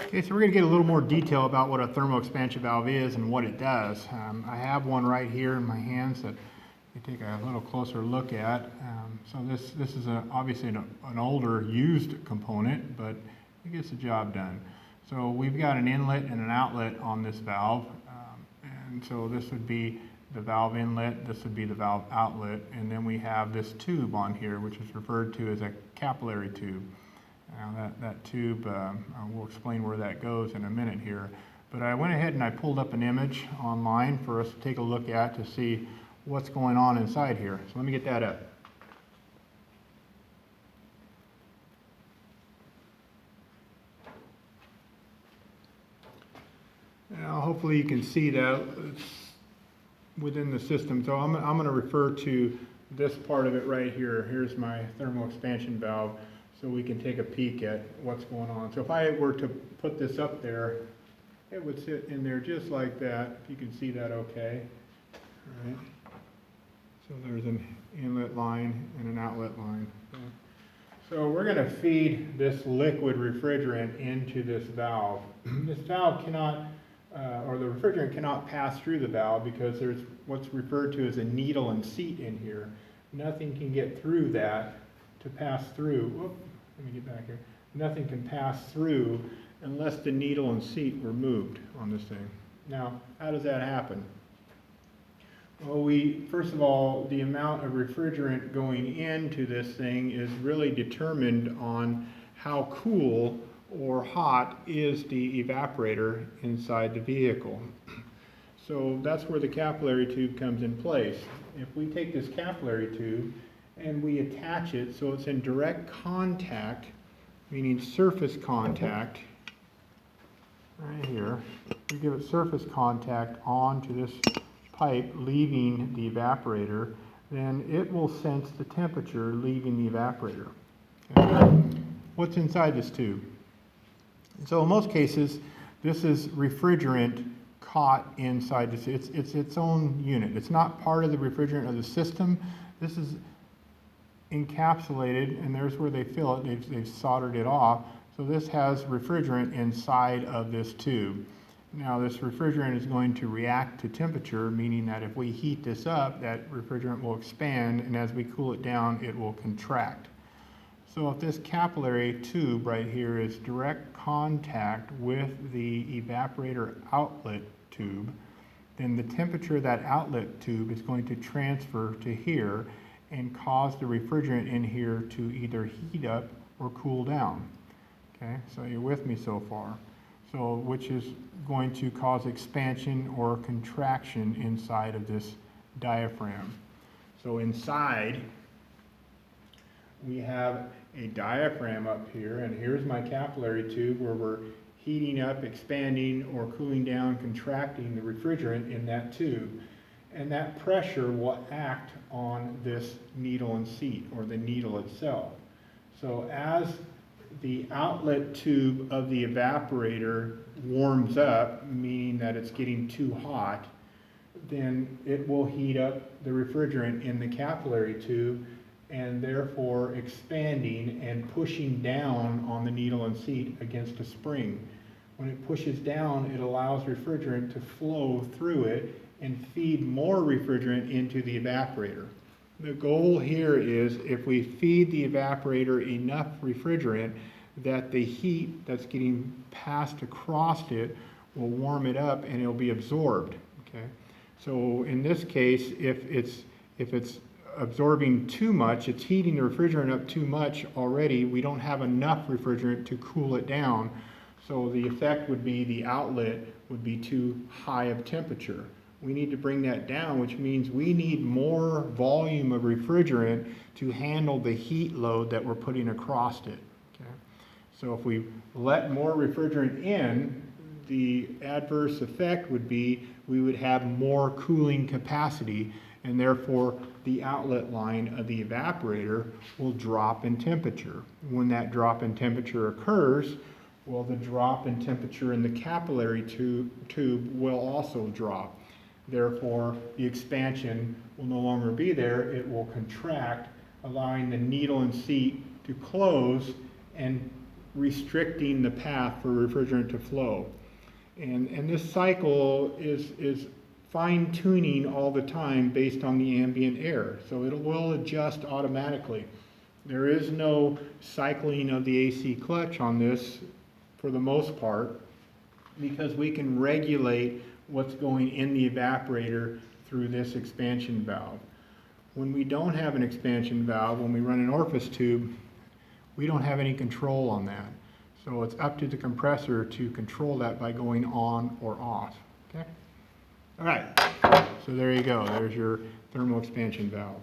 Okay, so we're going to get a little more detail about what a thermal expansion valve is and what it does. I have one right here in my hands that you take a little closer look at. So this is obviously an older used component, but it gets the job done. So we've got an inlet and an outlet on this valve, and so this would be the valve inlet, this would be the valve outlet, and then we have this tube on here, which is referred to as a capillary tube. Now that tube, we'll explain where that goes in a minute here. But I went ahead and I pulled up an image online for us to take a look at to see what's going on inside here. So let me get that up. Now hopefully you can see that it's within the system. So I'm going to refer to this part of it right here. Here's my thermal expansion valve, so we can take a peek at what's going on. So if I were to put this up there, it would sit in there just like that. If you can see that okay. All right. So there's an inlet line and an outlet line. Okay. So we're going to feed this liquid refrigerant into this valve. This valve cannot, or the refrigerant cannot pass through the valve because there's what's referred to as a needle and seat in here. Nothing can get through that to pass through. Whoop, let me get back here. Nothing can pass through unless the needle and seat were moved on this thing. Now, how does that happen? Well, first of all, the amount of refrigerant going into this thing is really determined on how cool or hot is the evaporator inside the vehicle. So that's where the capillary tube comes in place. If we take this capillary tube and we attach it so it's in direct contact, meaning surface contact, right here, we give it surface contact onto this pipe leaving the evaporator, then it will sense the temperature leaving the evaporator. Okay. What's inside this tube? So in most cases, this is refrigerant caught inside this. It's its own unit. It's not part of the refrigerant of the system. This is encapsulated, and there's where they fill it. They've soldered it off. So this has refrigerant inside of this tube. Now this refrigerant is going to react to temperature, meaning that if we heat this up, that refrigerant will expand, and as we cool it down, it will contract. So if this capillary tube right here is direct contact with the evaporator outlet tube, then the temperature of that outlet tube is going to transfer to here and cause the refrigerant in here to either heat up or cool down. Okay, so you're with me so far. So which is going to cause expansion or contraction inside of this diaphragm. So inside we have a diaphragm up here, and here's my capillary tube where we're heating up, expanding, or cooling down, contracting the refrigerant in that tube. And that pressure will act on this needle and seat, or the needle itself. So as the outlet tube of the evaporator warms up, meaning that it's getting too hot, then it will heat up the refrigerant in the capillary tube, and therefore expanding and pushing down on the needle and seat against a spring. When it pushes down, it allows refrigerant to flow through it and feed more refrigerant into the evaporator. The goal here is if we feed the evaporator enough refrigerant that the heat that's getting passed across it will warm it up and it'll be absorbed. Okay? So in this case, if it's absorbing too much, it's heating the refrigerant up too much already, we don't have enough refrigerant to cool it down. So the effect would be the outlet would be too high of temperature. We need to bring that down, which means we need more volume of refrigerant to handle the heat load that we're putting across it. Okay? So if we let more refrigerant in, the adverse effect would be we would have more cooling capacity, and therefore the outlet line of the evaporator will drop in temperature. When that drop in temperature occurs, well, the drop in temperature in the capillary tube will also drop. Therefore, the expansion will no longer be there. It will contract, allowing the needle and seat to close and restricting the path for refrigerant to flow. And this cycle is fine tuning all the time based on the ambient air. So it will adjust automatically. There is no cycling of the AC clutch on this for the most part, because we can regulate what's going in the evaporator through this expansion valve. When we don't have an expansion valve, when we run an orifice tube, we don't have any control on that. So it's up to the compressor to control that by going on or off. Okay? All right, so there you go. There's your thermal expansion valve.